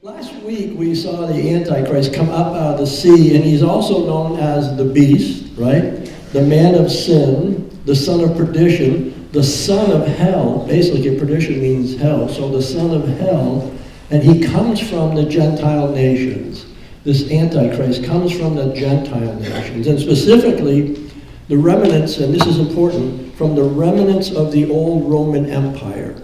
Last week we saw the Antichrist come up out of the sea, and he's also known as the beast, right? The man of sin, the son of perdition, the son of hell. Basically, perdition means hell, so the son of hell, and he comes from the Gentile nations. This Antichrist comes from the Gentile nations, and specifically the remnants, and this is important, from the remnants of the old Roman Empire.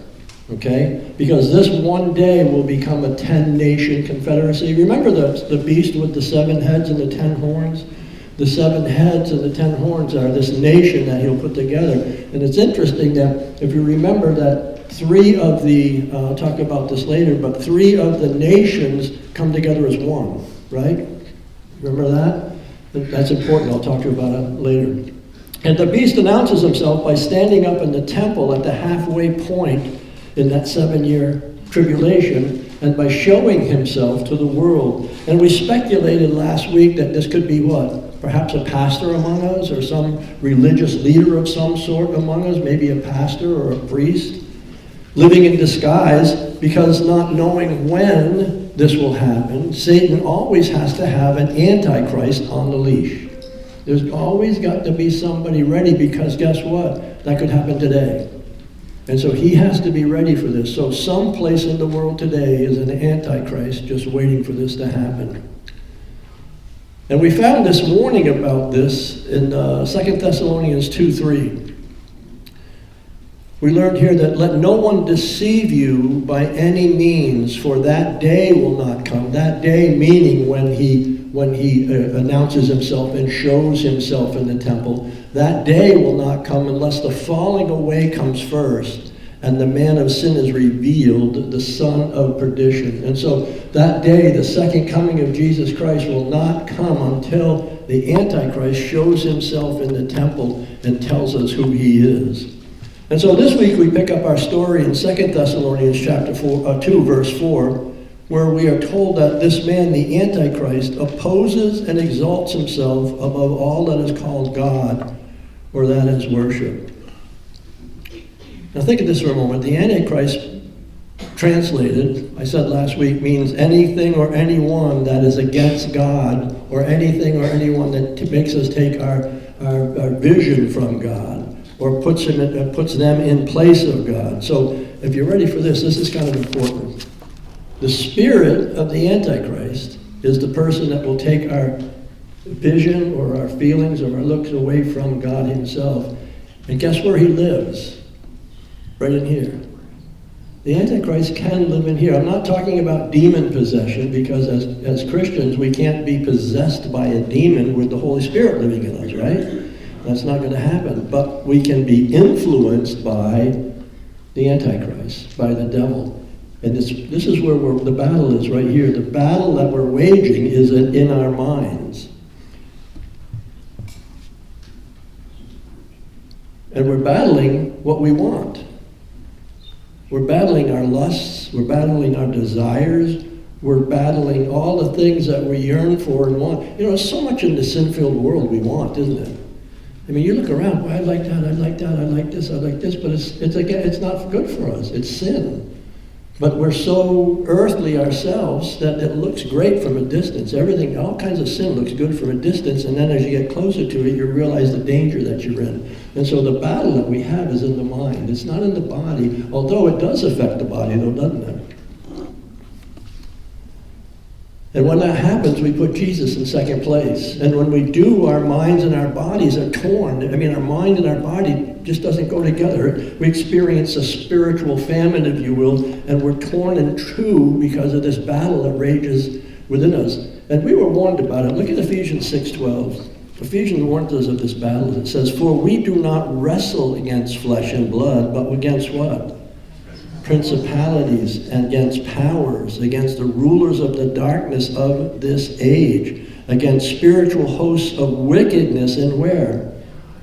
Okay? Because this one day will become a 10-nation confederacy. Remember the beast with the 7 heads and the 10 horns? The 7 heads and the 10 horns are this nation that he'll put together. And it's interesting that if you remember that 3 of the, I'll talk about this later, but 3 of the nations come together as one, right? Remember that? That's important. I'll talk to you about it later. And the beast announces himself by standing up in the temple at the halfway point in that 7-year tribulation, and by showing himself to the world. And we speculated last week that this could be what? Perhaps a pastor among us, or some religious leader of some sort among us, maybe a pastor or a priest, living in disguise, because not knowing when this will happen, Satan always has to have an antichrist on the leash. There's always got to be somebody ready, because guess what? That could happen today. And so he has to be ready for this. So someplace in the world today is an antichrist just waiting for this to happen. And we found this warning about this in 2 Thessalonians 2:3. We learned here that let no one deceive you by any means, for that day will not come. That day meaning when he announces himself and shows himself in the temple. That day will not come unless the falling away comes first and the man of sin is revealed, the son of perdition. And so that day, the second coming of Jesus Christ, will not come until the Antichrist shows himself in the temple and tells us who he is. And so this week we pick up our story in 2 Thessalonians chapter 2, verse 4, where we are told that this man, the Antichrist, opposes and exalts himself above all that is called God, or that is worship. Now think of this for a moment. The Antichrist, translated, I said last week, means anything or anyone that is against God, or anything or anyone that makes us take our vision from God, or puts them in place of God. So if you're ready for this, this is kind of important. The spirit of the Antichrist is the person that will take our vision or our feelings or our looks away from God himself. And guess where he lives? Right in here. The Antichrist can live in here. I'm not talking about demon possession, because as Christians we can't be possessed by a demon with the Holy Spirit living in us, right? That's not going to happen. But we can be influenced by the Antichrist, by the devil. And this is where the battle is, right here. The battle that we're waging is in our minds. And we're battling what we want. We're battling our lusts. We're battling our desires. We're battling all the things that we yearn for and want. You know, there's so much in the sin-filled world we want, isn't it? I mean, you look around, boy, I like that, I like that, I like this, I like this, but it's not good for us. It's sin. But we're so earthly ourselves that it looks great from a distance. Everything, all kinds of sin looks good from a distance, and then as you get closer to it, you realize the danger that you're in. And so the battle that we have is in the mind. It's not in the body, although it does affect the body, though, doesn't it? And when that happens, we put Jesus in second place. And when we do, our minds and our bodies are torn. I mean, our mind and our body just doesn't go together. We experience a spiritual famine, if you will, and we're torn in two because of this battle that rages within us. And we were warned about it. Look at Ephesians 6:12. Ephesians warns us of this battle. It says, "For we do not wrestle against flesh and blood, but against what? Principalities, and against powers, against the rulers of the darkness of this age, against spiritual hosts of wickedness in where?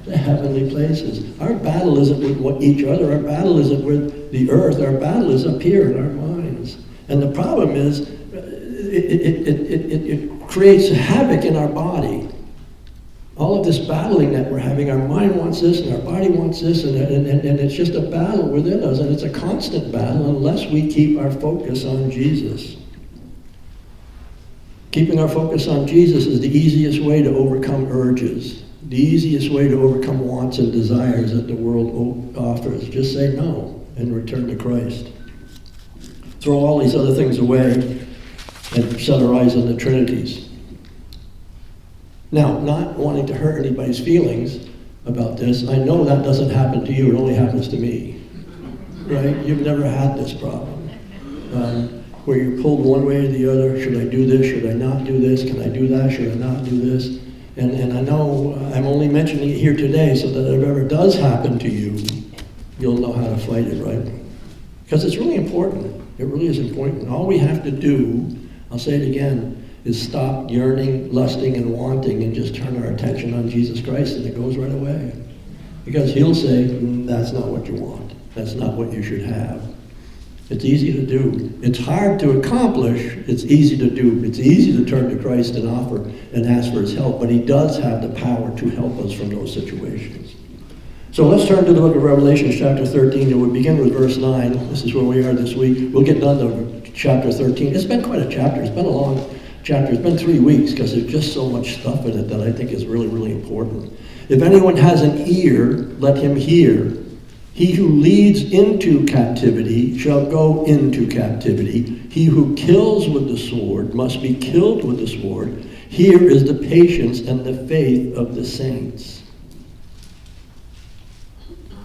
The heavenly places." Our battle isn't with each other. Our battle isn't with the earth. Our battle is up here in our minds. And the problem is, it creates havoc in our body. All of this battling that we're having, our mind wants this and our body wants this, and it's just a battle within us, and it's a constant battle unless we keep our focus on Jesus. Keeping our focus on Jesus is the easiest way to overcome urges, the easiest way to overcome wants and desires that the world offers. Just say no and return to Christ. Throw all these other things away and set our eyes on the Trinities. Now, not wanting to hurt anybody's feelings about this, I know that doesn't happen to you, it only happens to me. Right? You've never had this problem. Where you're pulled one way or the other. Should I do this? Should I not do this? Can I do that? Should I not do this? And I know I'm only mentioning it here today so that if it ever does happen to you, you'll know how to fight it, right? Because it's really important. It really is important. All we have to do, I'll say it again, is stop yearning, lusting, and wanting and just turn our attention on Jesus Christ, and it goes right away. Because he'll say, that's not what you want. That's not what you should have. It's easy to do. It's hard to accomplish. It's easy to do. It's easy to turn to Christ and offer and ask for his help, but he does have the power to help us from those situations. So let's turn to the book of Revelation, chapter 13, and we'll begin with verse 9. This is where we are this week. We'll get done to chapter 13. It's been quite a chapter. It's been a long chapter. It's been 3 weeks because there's just so much stuff in it that I think is really, really important. If anyone has an ear, let him hear. He who leads into captivity shall go into captivity. He who kills with the sword must be killed with the sword. Here is the patience and the faith of the saints.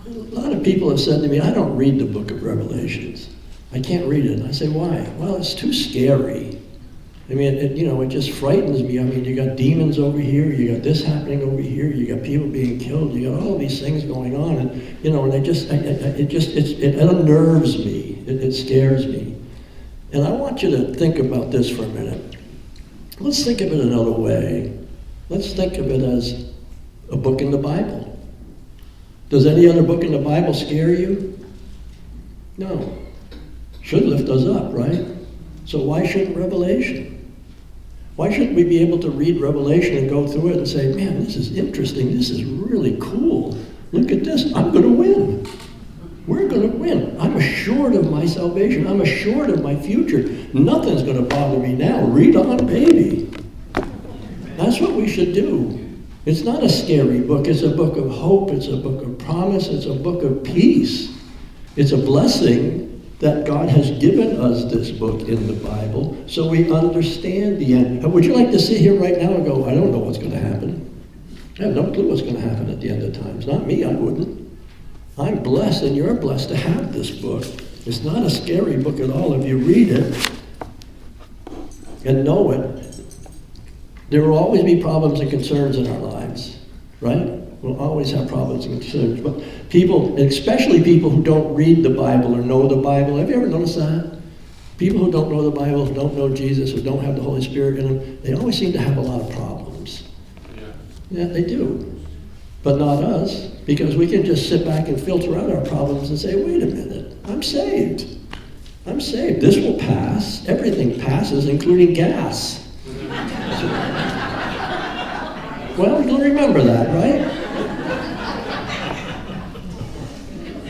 A lot of people have said to me, I don't read the book of Revelations. I can't read it. And I say, why? Well, it's too scary. I mean, it just frightens me. I mean, you got demons over here, you got this happening over here, you got people being killed, you got all these things going on, and and it unnerves me. It scares me. And I want you to think about this for a minute. Let's think of it another way. Let's think of it as a book in the Bible. Does any other book in the Bible scare you? No. Should lift us up, right? So why shouldn't Revelation? Why shouldn't we be able to read Revelation and go through it and say, man, this is interesting, this is really cool. Look at this, I'm going to win. We're going to win. I'm assured of my salvation. I'm assured of my future. Nothing's going to bother me now. Read on, baby. That's what we should do. It's not a scary book. It's a book of hope. It's a book of promise. It's a book of peace. It's a blessing that God has given us this book in the Bible so we understand the end. Would you like to sit here right now and go, I don't know what's going to happen. I have no clue what's going to happen at the end of times. Not me, I wouldn't. I'm blessed and you're blessed to have this book. It's not a scary book at all if you read it and know it. There will always be problems and concerns in our lives, right? We'll always have problems and concerns. But people, especially people who don't read the Bible or know the Bible, have you ever noticed that? People who don't know the Bible, who don't know Jesus, who don't have the Holy Spirit in them, they always seem to have a lot of problems. Yeah, they do. But not us, because we can just sit back and filter out our problems and say, wait a minute, I'm saved. I'm saved. This will pass. Everything passes, including gas. Well, you'll remember that, right?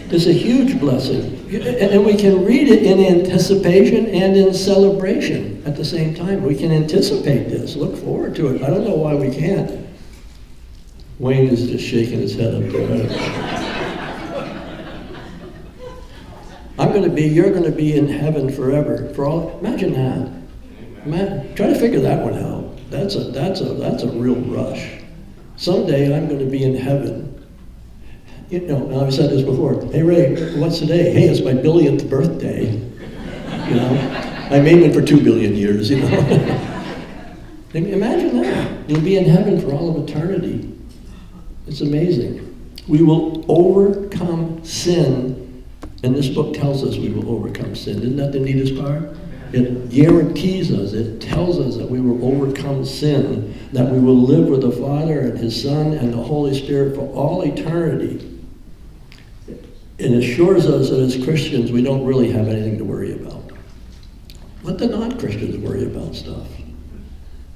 It's a huge blessing. And we can read it in anticipation and in celebration at the same time. We can anticipate this, look forward to it. I don't know why we can't. Wayne is just shaking his head up there. You're going to be in heaven forever. Imagine that. Try to figure that one out. That's a real rush. Someday I'm going to be in heaven. I've said this before. Hey, Ray, what's today? Hey, it's my 1,000,000th birthday. I'm aiming for 2 billion years, Imagine that. You'll be in heaven for all of eternity. It's amazing. We will overcome sin, and this book tells us we will overcome sin. Isn't that the neatest part? It guarantees us, it tells us that we will overcome sin, that we will live with the Father and His Son and the Holy Spirit for all eternity. It assures us that as Christians, we don't really have anything to worry about. Let the non-Christians worry about stuff.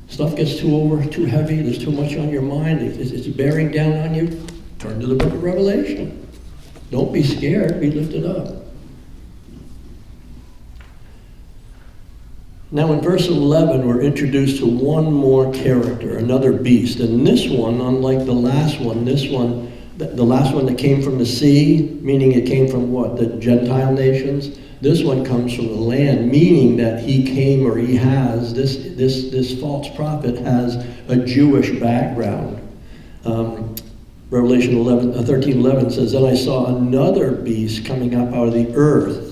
Stuff gets too heavy, there's too much on your mind, it's bearing down on you, turn to the book of Revelation. Don't be scared, be lifted up. Now in verse 11, we're introduced to one more character, another beast. And this one, unlike the last one, the last one that came from the sea, meaning it came from what? The Gentile nations. This one comes from the land, meaning that he came, or he has, this false prophet has a Jewish background. Revelation 13:11 says, "Then I saw another beast coming up out of the earth."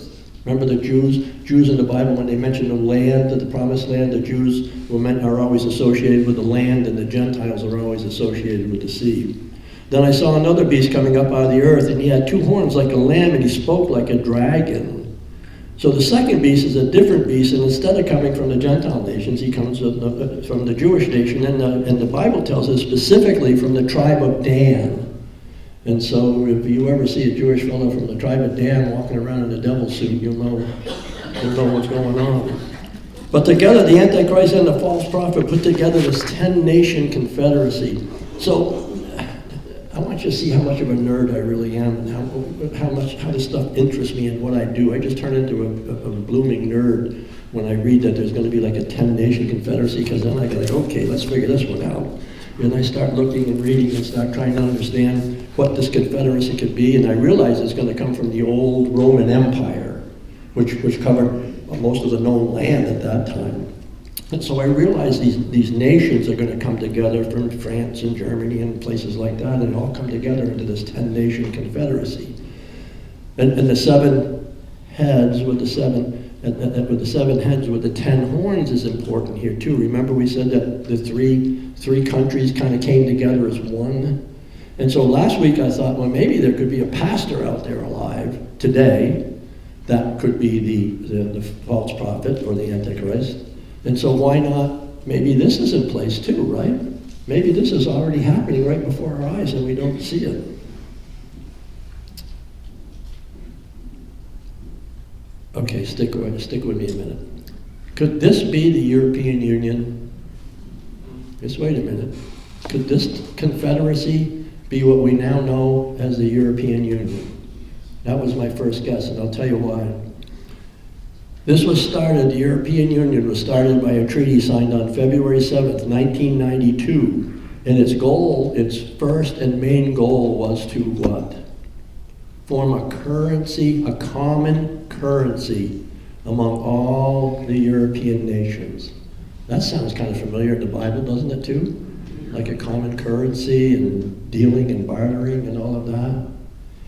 Remember the Jews in the Bible, when they mention the land, the promised land, the Jews are always associated with the land, and the Gentiles are always associated with the sea. "Then I saw another beast coming up out of the earth, and he had 2 horns like a lamb, and he spoke like a dragon." So the second beast is a different beast, and instead of coming from the Gentile nations, he comes from the Jewish nation, and the Bible tells us specifically from the tribe of Dan. And so if you ever see a Jewish fellow from the tribe of Dan walking around in a devil suit, you'll know what's going on. But together, the Antichrist and the false prophet put together this 10-nation confederacy. So I want you to see how much of a nerd I really am, and how this stuff interests me and what I do. I just turn into a blooming nerd when I read that there's going to be like a 10-nation confederacy, because then I go like, okay, let's figure this one out. And I start looking and reading and start trying to understand what this confederacy could be, and I realize it's going to come from the old Roman Empire, which covered most of the known land at that time. And so I realized these nations are going to come together from France and Germany and places like that, and all come together into this 10-nation confederacy. And the 7 heads with the 7 heads with the 10 horns is important here too. Remember we said that the three countries kind of came together as one? And so last week I thought, well, maybe there could be a pastor out there alive today that could be the false prophet or the Antichrist. And so why not, maybe this is in place too, right? Maybe this is already happening right before our eyes and we don't see it. Okay, stick with me a minute. Could this be the European Union? Just wait a minute. Could this confederacy be what we now know as the European Union? That was my first guess, and I'll tell you why. This was started, the European Union was started by a treaty signed on February 7th, 1992. And its goal, its first and main goal was to what? Form a currency, a common currency among all the European nations. That sounds kind of familiar in the Bible, doesn't it too? Like a common currency and dealing and bartering and all of that.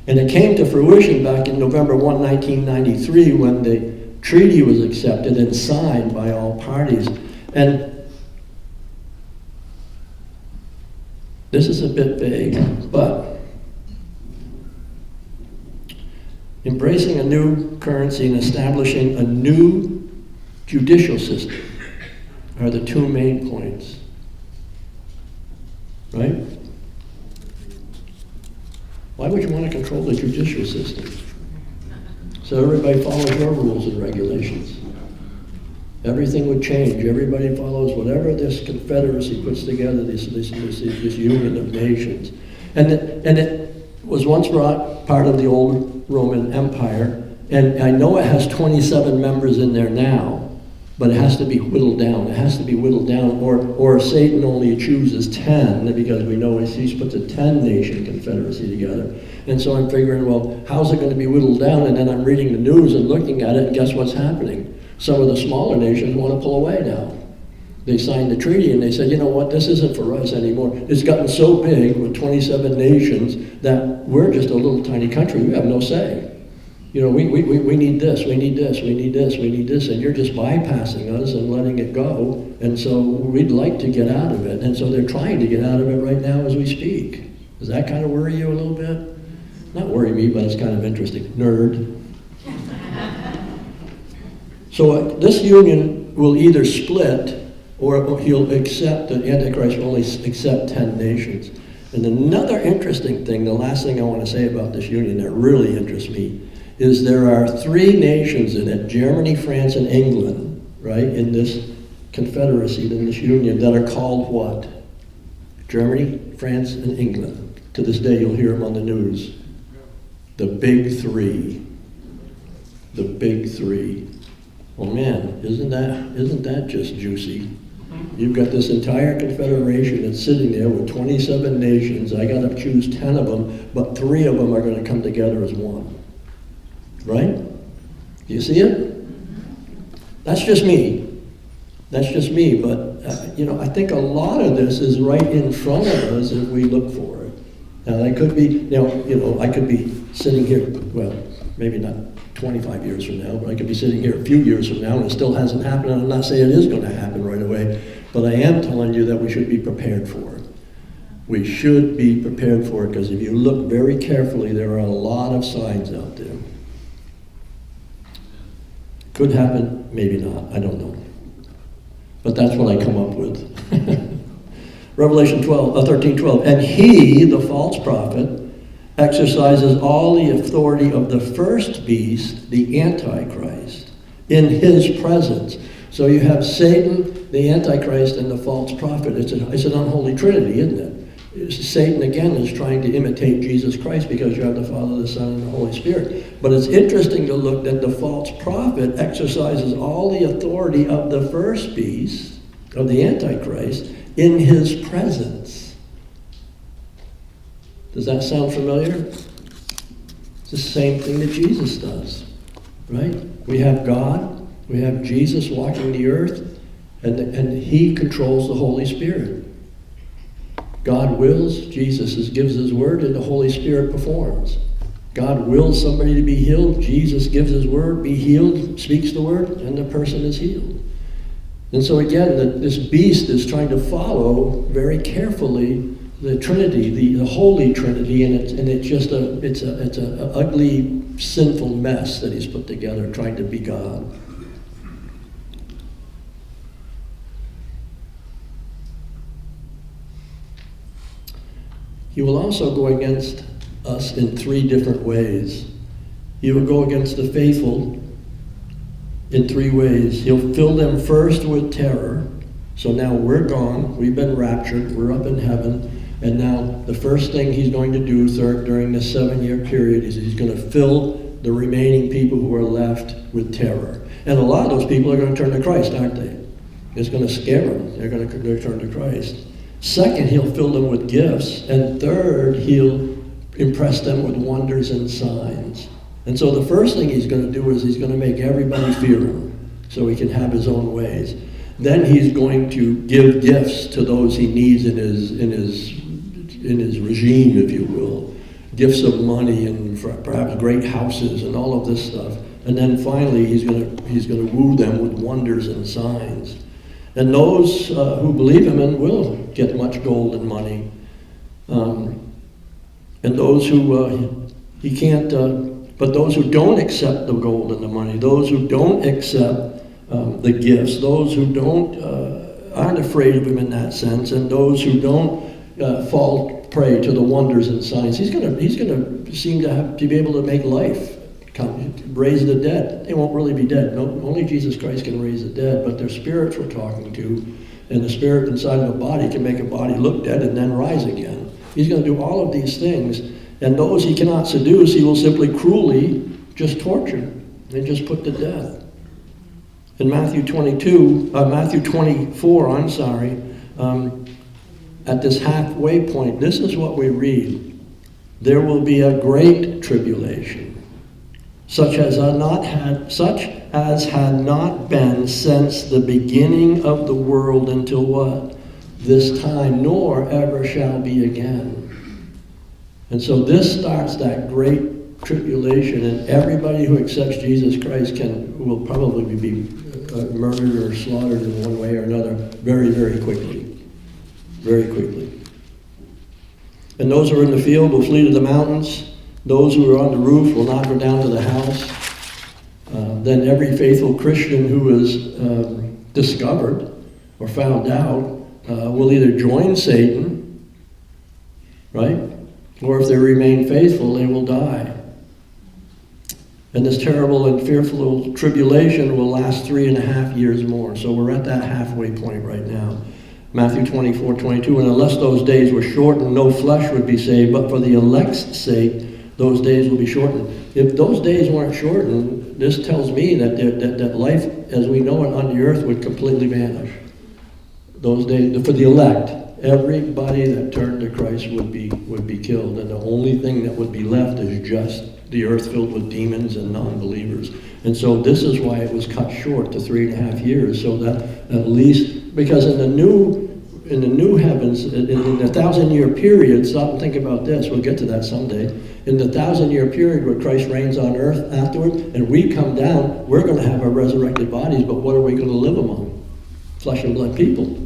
And it came to fruition back in November 1, 1993 when the treaty was accepted and signed by all parties. And this is a bit vague, but embracing a new currency and establishing a new judicial system are the 2 main points, right? Why would you want to control the judicial system? So everybody follows your rules and regulations. Everything would change. Everybody follows whatever this confederacy puts together, this union of nations. And it was once part of the old Roman Empire, and I know it has 27 members in there now, but it has to be whittled down. It has to be whittled down, or Satan only chooses 10, because we know he puts a 10-nation confederacy together. And so I'm figuring, well, how's it going to be whittled down? And then I'm reading the news and looking at it, and guess what's happening? Some of the smaller nations want to pull away now. They signed the treaty and they said, you know what, this isn't for us anymore. It's gotten so big with 27 nations that we're just a little tiny country. We have no say. You know, we need this, we need this, we need this, we need this, and you're just bypassing us and letting it go. And so we'd like to get out of it. And so they're trying to get out of it right now as we speak. Does that kind of worry you a little bit? Not worry me, but it's kind of interesting. Nerd. So this union will either split, or he'll accept, the Antichrist will only accept 10 nations. And another interesting thing, the last thing I want to say about this union that really interests me, is there are 3 nations in it, Germany, France, and England, right, in this confederacy, in this union, that are called what? Germany, France, and England. To this day, you'll hear them on the news. The big 3. The big 3. Well, man, isn't that just juicy? You've got this entire confederation that's sitting there with 27 nations. I got to choose 10 of them, but 3 of them are going to come together as one. Right? Do you see it? That's just me. That's just me, but I think a lot of this is right in front of us if we look for it. Now, I could be, I could be sitting here, well, maybe not 25 years from now, but I could be sitting here a few years from now and it still hasn't happened, and I'm not saying it is going to happen right away, but I am telling you that we should be prepared for it. We should be prepared for it, because if you look very carefully, there are a lot of signs out there. Could happen, maybe not, I don't know. But that's what I come up with. Revelation 13:12. And he, the false prophet, exercises all the authority of the first beast, the Antichrist, in his presence. So you have Satan, the Antichrist, and the false prophet. It's an unholy trinity, isn't it? Satan, again, is trying to imitate Jesus Christ, because you have the Father, the Son, and the Holy Spirit. But it's interesting to look that the false prophet exercises all the authority of the first beast, of the Antichrist, in his presence. Does that sound familiar? It's the same thing that Jesus does, right? We have God, we have Jesus walking the earth, and he controls the Holy Spirit. God wills, Jesus gives his word, and the Holy Spirit performs. God wills somebody to be healed, Jesus gives his word, be healed, speaks the word, and the person is healed. And so again, this beast is trying to follow very carefully the Trinity, the Holy Trinity, and it's an ugly, sinful mess that he's put together, trying to be God. He will also go against us in 3 different ways. He will go against the faithful in 3 ways. He'll fill them first with terror. So now we're gone, we've been raptured, we're up in heaven, and now the first thing he's going to do during this 7-year period is he's going to fill the remaining people who are left with terror. And a lot of those people are going to turn to Christ, aren't they? It's going to scare them. They're going to turn to Christ. Second, he'll fill them with gifts. And third, he'll impress them with wonders and signs. And so the first thing he's going to do is he's going to make everybody fear him so he can have his own ways. Then he's going to give gifts to those he needs in his regime, if you will. Gifts of money and perhaps great houses and all of this stuff. And then finally he's going to woo them with wonders and signs. And those who believe him and will get much gold and money. And those who he can't, but those who don't accept the gold and the money, those who don't accept the gifts, those who aren't afraid of him in that sense, and those who don't fall prey to the wonders and signs, he's going to seem to be able to make life. Raise the dead. They won't really be dead. No, only Jesus Christ can raise the dead, but their spirits we're talking to, and the spirit inside of a body can make a body look dead and then rise again. He's going to do all of these things, and those he cannot seduce, he will simply cruelly just torture and just put to death. In Matthew 24, at this halfway point, this is what we read. There will be a great tribulation, such as had not been since the beginning of the world until what? This time, nor ever shall be again. And so this starts that great tribulation, and everybody who accepts Jesus Christ will probably be murdered or slaughtered in one way or another very, very quickly. Very quickly. And those who are in the field will flee to the mountains. Those who are on the roof will not go down to the house. Then every faithful Christian who is discovered or found out will either join Satan, right? Or if they remain faithful, they will die. And this terrible and fearful tribulation will last 3.5 years more. So we're at that halfway point right now. Matthew 24:22, and unless those days were shortened, no flesh would be saved, but for the elect's sake, those days will be shortened. If those days weren't shortened, this tells me that life as we know it on the earth would completely vanish. Those days, for the elect, everybody that turned to Christ would be killed, and the only thing that would be left is just the earth filled with demons and non-believers. And so this is why it was cut short to 3.5 years, so that at least, because in the new heavens, in the 1,000-year period, stop and think about this, we'll get to that someday. In the 1,000-year period where Christ reigns on earth afterward, and we come down, we're going to have our resurrected bodies, but what are we going to live among? Flesh and blood people.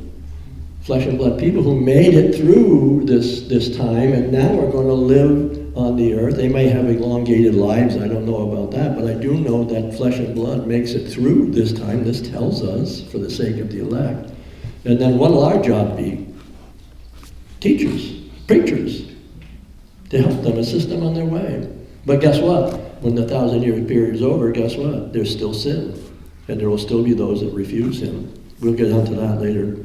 Flesh and blood people who made it through this time, and now are going to live on the earth. They may have elongated lives, I don't know about that, but I do know that flesh and blood makes it through this time. This tells us, for the sake of the elect. And then what will our job be? Teachers, preachers, to help them, assist them on their way. But guess what? When the 1,000-year period is over, guess what? There's still sin. And there will still be those that refuse him. We'll get onto that later.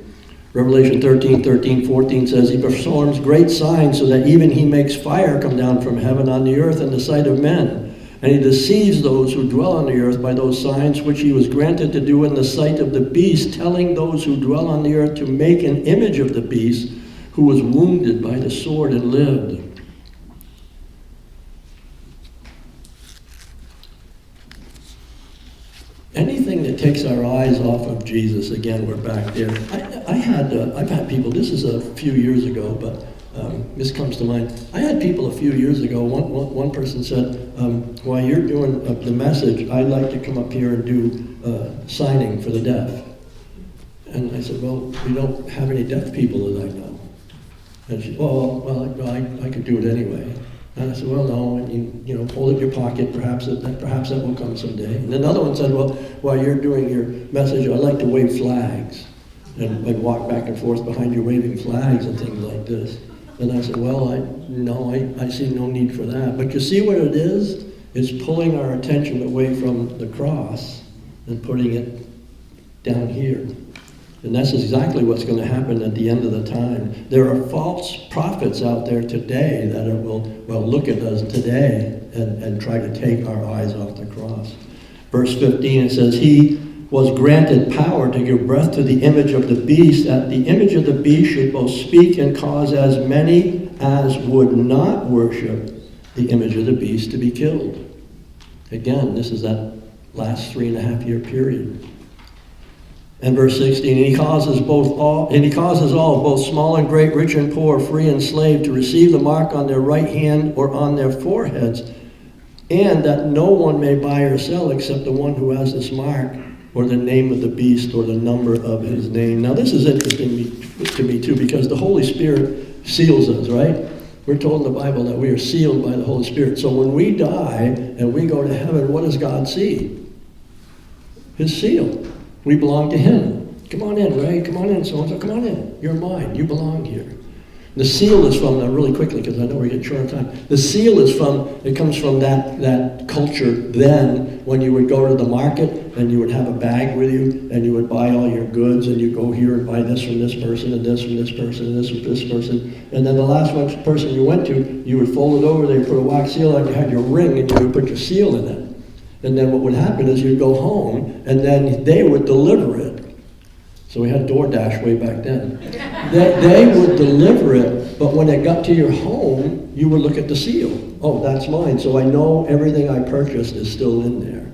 Revelation 13:14 says, he performs great signs so that even he makes fire come down from heaven on the earth in the sight of men. And he deceives those who dwell on the earth by those signs which he was granted to do in the sight of the beast, telling those who dwell on the earth to make an image of the beast who was wounded by the sword and lived. Anything that takes our eyes off of Jesus, again, we're back there. I've had people, this is a few years ago, but this comes to mind. I had people a few years ago, one person said, while you're doing the message, I'd like to come up here and do signing for the deaf. And I said, well, we don't have any deaf people that I know. And she said, well, I could do it anyway. And I said, well, no, you know, hold it in your pocket, perhaps that will come someday. And another one said, well, while you're doing your message, I'd like to wave flags and walk back and forth behind you waving flags and things like this. And I said, well, I see no need for that. But you see what it is? It's pulling our attention away from the cross and putting it down here. And that's exactly what's going to happen at the end of the time. There are false prophets out there today that will look at us today and try to take our eyes off the cross. Verse 15, it says, he was granted power to give breath to the image of the beast, that the image of the beast should both speak and cause as many as would not worship the image of the beast to be killed. Again, this is that last 3.5 year period. And verse 16, and he causes all, both small and great, rich and poor, free and slave, to receive the mark on their right hand or on their foreheads, and that no one may buy or sell except the one who has this mark, or the name of the beast, or the number of his name. Now this is interesting to me too, because the Holy Spirit seals us, right? We're told in the Bible that we are sealed by the Holy Spirit. So when we die and we go to heaven, what does God see? His seal. We belong to him. Come on in, Ray. Come on in, so-and-so. Come on in. You're mine. You belong here. The seal is from, really quickly, because I know we're getting short on time. The seal is it comes from that culture then, when you would go to the market and you would have a bag with you and you would buy all your goods and you go here and buy this from this person and this from this person and this from this person. And then the last person you went to, you would fold it over, they put a wax seal on, you had your ring and you would put your seal in it. And then what would happen is you'd go home and then they would deliver it. So we had DoorDash way back then. They would deliver it, but when it got to your home, you would look at the seal. Oh, that's mine. So I know everything I purchased is still in there.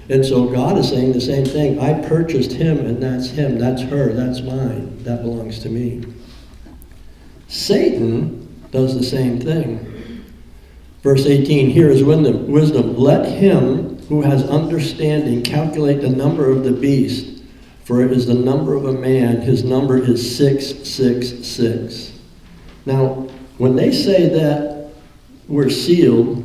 And so God is saying the same thing. I purchased him, and that's him, that's her, that's mine. That belongs to me. Satan does the same thing. Verse 18, here is wisdom. Let him who has understanding calculate the number of the beast, for it is the number of a man. His number is 666. Now, when they say that we're sealed,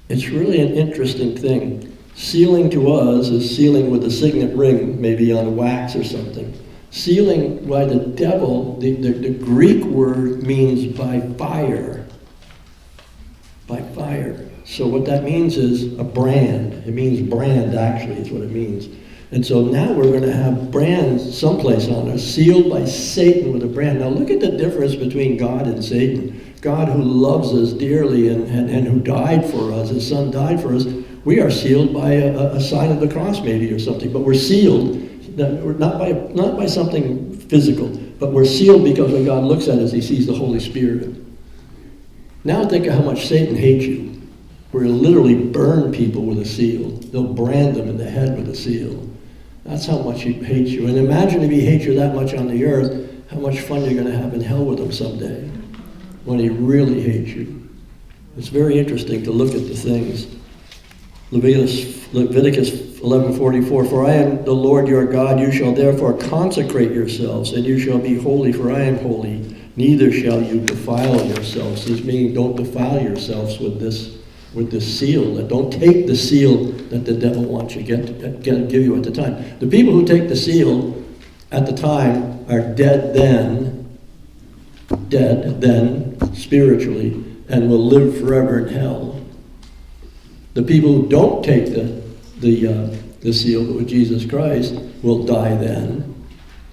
it's really an interesting thing. Sealing to us is sealing with a signet ring, maybe on wax or something. Sealing by the devil, the Greek word means by fire. By fire. So what that means is a brand. It means brand, actually, is what it means. And so now we're going to have brands someplace on us, sealed by Satan with a brand. Now look at the difference between God and Satan. God who loves us dearly and who died for us, his son died for us, we are sealed by a sign of the cross maybe or something, but we're sealed not by something physical, but we're sealed because when God looks at us, he sees the Holy Spirit. Now think of how much Satan hates you. We're going to literally burn people with a seal. They'll brand them in the head with a seal. That's how much he hates you. And imagine if he hates you that much on the earth, how much fun you're going to have in hell with him someday, when he really hates you. It's very interesting to look at the things. Leviticus 11:44, for I am the Lord your God, you shall therefore consecrate yourselves, and you shall be holy, for I am holy. Neither shall you defile yourselves. This meaning, don't defile yourselves with this seal. Don't take the seal that the devil wants you to give you at the time. The people who take the seal at the time are dead then spiritually, and will live forever in hell. The people who don't take the seal with Jesus Christ will die then,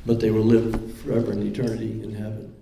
but they will live forever in eternity in heaven.